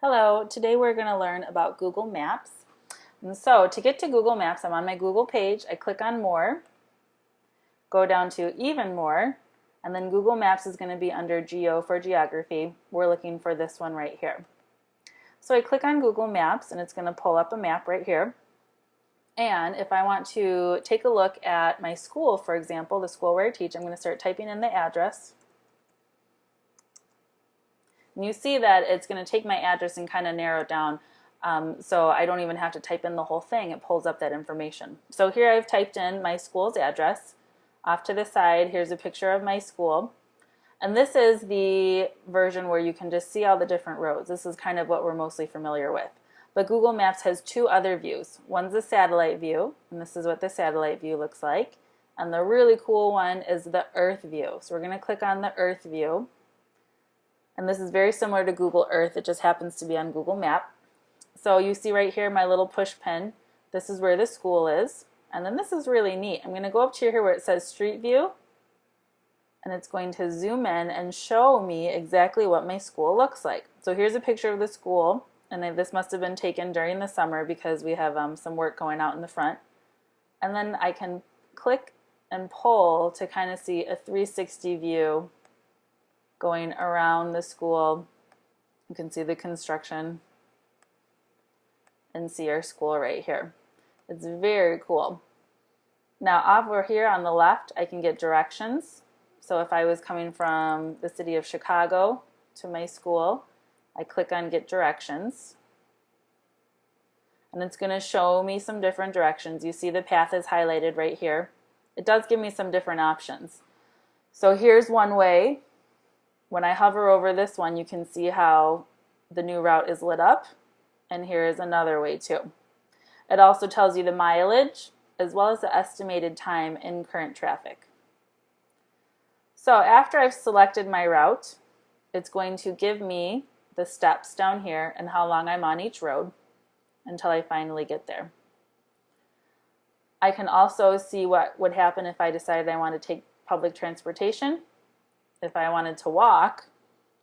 Hello, today we're going to learn about Google Maps. And so to get to Google Maps, I'm on my Google page. I click on More, go down to Even More, and then Google Maps is going to be under Geo for Geography. We're looking for this one right here. So I click on Google Maps and it's going to pull up a map right here. And if I want to take a look at my school, for example, the school where I teach, I'm going to start typing in the address. And you see that it's going to take my address and kind of narrow it down, so I don't even have to type in the whole thing. It pulls up that information. So here I've typed in my school's address. Off to the side, here's a picture of my school. And this is the version where you can just see all the different roads. This is kind of what we're mostly familiar with. But Google Maps has two other views. One's a satellite view, and this is what the satellite view looks like. And the really cool one is the Earth view. So we're going to click on the Earth view. And this is very similar to Google Earth. It just happens to be on Google Map. So you see right here my little push pin. This is where the school is. And then this is really neat. I'm going to go up to here where it says Street View. And it's going to zoom in and show me exactly what my school looks like. So here's a picture of the school. And this must have been taken during the summer because we have some work going out in the front. And then I can click and pull to kind of see a 360 view going around the school. You can see the construction and see our school right here. It's very cool. Now over here on the left, I can get directions. So if I was coming from the city of Chicago to my school, I click on Get Directions. And it's going to show me some different directions. You see the path is highlighted right here. It does give me some different options. So here's one way. When I hover over this one, you can see how the new route is lit up, and here is another way too. It also tells you the mileage as well as the estimated time in current traffic. So after I've selected my route, it's going to give me the steps down here and how long I'm on each road until I finally get there. I can also see what would happen if I decided I want to take public transportation, if I wanted to walk,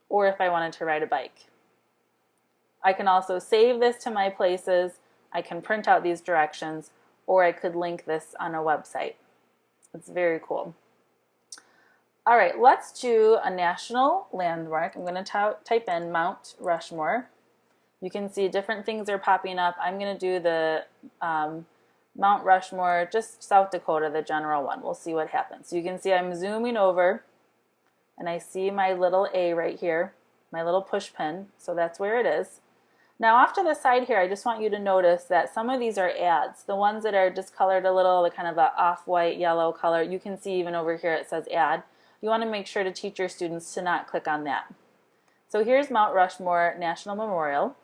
or if I wanted to ride a bike. I can also save this to my places, I can print out these directions, or I could link this on a website. It's very cool. All right, let's do a national landmark. I'm going to type in Mount Rushmore. You can see different things are popping up. I'm going to do the Mount Rushmore, just South Dakota, the general one. We'll see what happens. So you can see I'm zooming over, and I see my little A right here, my little push pin, so that's where it is. Now off to the side here, I just want you to notice that some of these are ads. The ones that are discolored a little, the kind of a off-white yellow color, you can see even over here it says ad. You want to make sure to teach your students to not click on that. So here's Mount Rushmore National Memorial.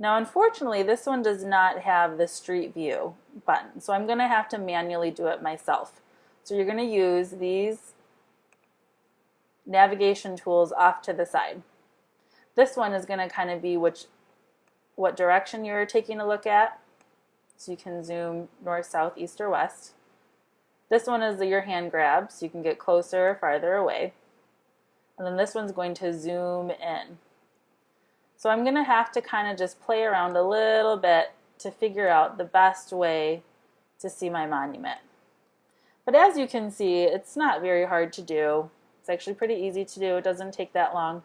Now unfortunately this one does not have the Street View button, so I'm going to have to manually do it myself. So you're going to use these navigation tools off to the side. This one is going to kind of be what direction you're taking a look at. So you can zoom north, south, east, or west. This one is your hand grab, so you can get closer or farther away. And then this one's going to zoom in. So I'm going to have to kind of just play around a little bit to figure out the best way to see my monument. But as you can see, it's not very hard to do. It's actually pretty easy to do. It doesn't take that long.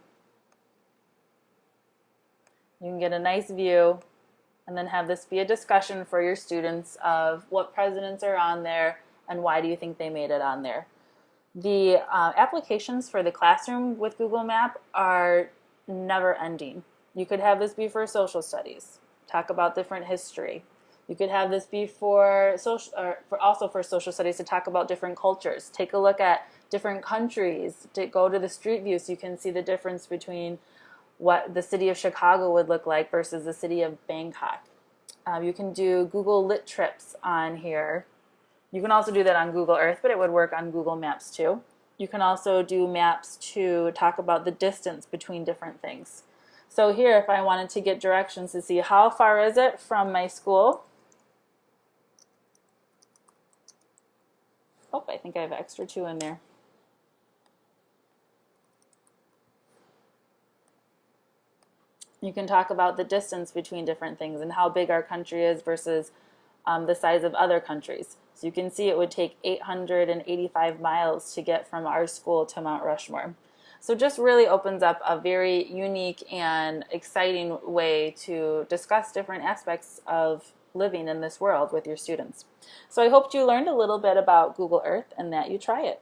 You can get a nice view and then have this be a discussion for your students of what presidents are on there and why do you think they made it on there. The applications for the classroom with Google Map are never ending. You could have this be for social studies, talk about different history. You could have this be for also for social studies to talk about different cultures. Take a look at different countries, to go to the street view so you can see the difference between what the city of Chicago would look like versus the city of Bangkok. You can do Google Lit Trips on here. You can also do that on Google Earth, but it would work on Google Maps too. You can also do maps to talk about the distance between different things. So here, if I wanted to get directions to see how far is it from my school. Oh, I think I have an extra 2 in there. You can talk about the distance between different things and how big our country is versus the size of other countries. So you can see it would take 885 miles to get from our school to Mount Rushmore. So just really opens up a very unique and exciting way to discuss different aspects of living in this world with your students. So I hope you learned a little bit about Google Earth and that you try it.